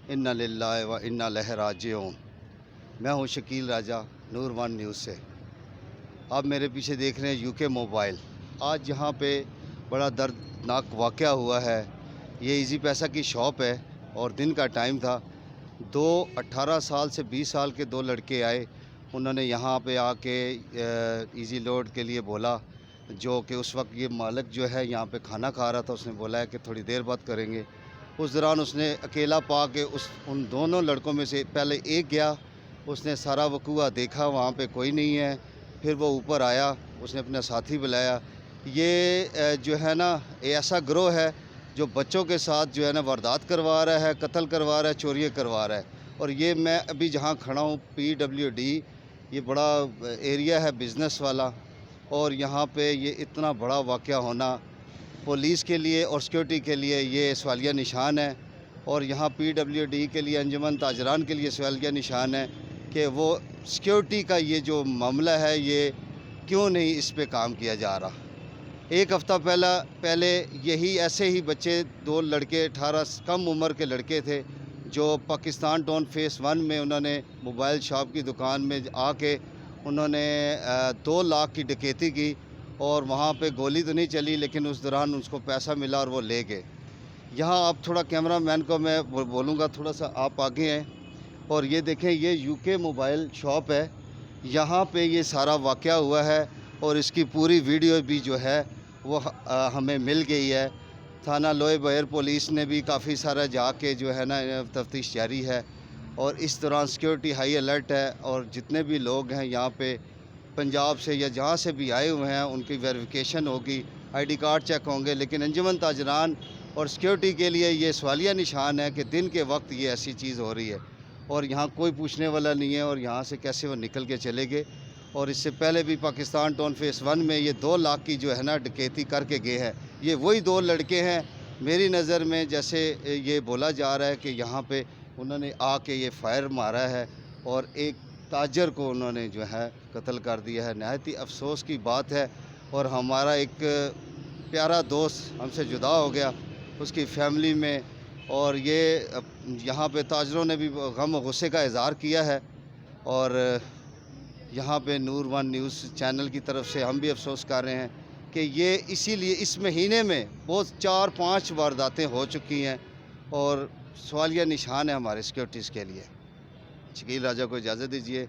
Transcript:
انا للہ و انا الیہ راجعون۔ میں ہوں شکیل راجہ، نور ون نیوز سے۔ آپ میرے پیچھے دیکھ رہے ہیں یوکے موبائل۔ آج یہاں پہ بڑا دردناک واقعہ ہوا ہے۔ یہ ایزی پیسہ کی شاپ ہے اور دن کا ٹائم تھا۔ 18 سال سے 20 سال کے دو لڑکے آئے، انہوں نے یہاں پہ آ کے ایزی لوڈ کے لیے بولا، جو کہ اس وقت یہ مالک جو ہے یہاں پہ کھانا کھا رہا تھا، اس نے بولا ہے کہ تھوڑی دیر بعد کریں گے۔ اس دوران اس نے اکیلا پا کے ان دونوں لڑکوں میں سے پہلے ایک گیا، اس نے سارا وقوع دیکھا، وہاں پہ کوئی نہیں ہے، پھر وہ اوپر آیا، اس نے اپنا ساتھی بلایا۔ یہ جو ہے نا ایسا گروہ ہے جو بچوں کے ساتھ جو ہے نا واردات کروا رہا ہے، قتل کروا رہا ہے، چوریاں کروا رہا ہے۔ اور یہ میں ابھی جہاں کھڑا ہوں PWD، یہ بڑا ایریا ہے بزنس والا، اور یہاں پہ یہ اتنا بڑا واقعہ ہونا پولیس کے لیے اور سیکیورٹی کے لیے یہ سوالیہ نشان ہے، اور یہاں PWD کے لیے، انجمن تاجران کے لیے سوالیہ نشان ہے کہ وہ سیکیورٹی کا یہ جو معاملہ ہے یہ کیوں نہیں اس پہ کام کیا جا رہا۔ ایک ہفتہ پہلے یہی ایسے ہی بچے، دو لڑکے 18 کم عمر کے لڑکے تھے، جو پاکستان ٹاؤن فیس 1 میں انہوں نے موبائل شاپ کی دکان میں آ کے انہوں نے 2 لاکھ کی ڈکیتی کی، اور وہاں پہ گولی تو نہیں چلی، لیکن اس دوران اس کو پیسہ ملا اور وہ لے گئے۔ یہاں آپ تھوڑا کیمرہ مین کو میں بولوں گا تھوڑا سا آپ آگے ہیں، اور یہ دیکھیں یہ یوکے موبائل شاپ ہے، یہاں پہ یہ سارا واقعہ ہوا ہے، اور اس کی پوری ویڈیو بھی جو ہے وہ ہمیں مل گئی ہے۔ تھانہ لوئے بہر پولیس نے بھی کافی سارا جا کے جو ہے نا تفتیش جاری ہے، اور اس دوران سیکیورٹی ہائی الرٹ ہے، اور جتنے بھی لوگ ہیں یہاں پہ پنجاب سے یا جہاں سے بھی آئے ہوئے ہیں ان کی ویریفیکیشن ہوگی، ID کارڈ چیک ہوں گے۔ لیکن انجمن تاجران اور سیکیورٹی کے لیے یہ سوالیہ نشان ہے کہ دن کے وقت یہ ایسی چیز ہو رہی ہے، اور یہاں کوئی پوچھنے والا نہیں ہے، اور یہاں سے کیسے وہ نکل کے چلے گئے۔ اور اس سے پہلے بھی پاکستان ٹاؤن فیس 1 میں یہ 2 لاکھ کی جو ہے نا ڈکیتی کر کے گئے ہیں۔ یہ وہی 2 لڑکے ہیں میری نظر میں، جیسے یہ بولا جا رہا ہے کہ یہاں پہ انہوں نے آ کے یہ فائر مارا ہے اور ایک تاجر کو انہوں نے جو ہے قتل کر دیا ہے۔ نہایت ہی افسوس کی بات ہے، اور ہمارا ایک پیارا دوست ہم سے جدا ہو گیا، اس کی فیملی میں، اور یہ یہاں پہ تاجروں نے بھی غم و غصے کا اظہار کیا ہے، اور یہاں پہ نور ون نیوز چینل کی طرف سے ہم بھی افسوس کر رہے ہیں کہ یہ اسی لیے اس مہینے میں بہت 4-5 وارداتیں ہو چکی ہیں، اور سوالیہ نشان ہے ہمارے سیکیورٹیز کے لیے۔ شکیل راجہ کو اجازت دیجیے۔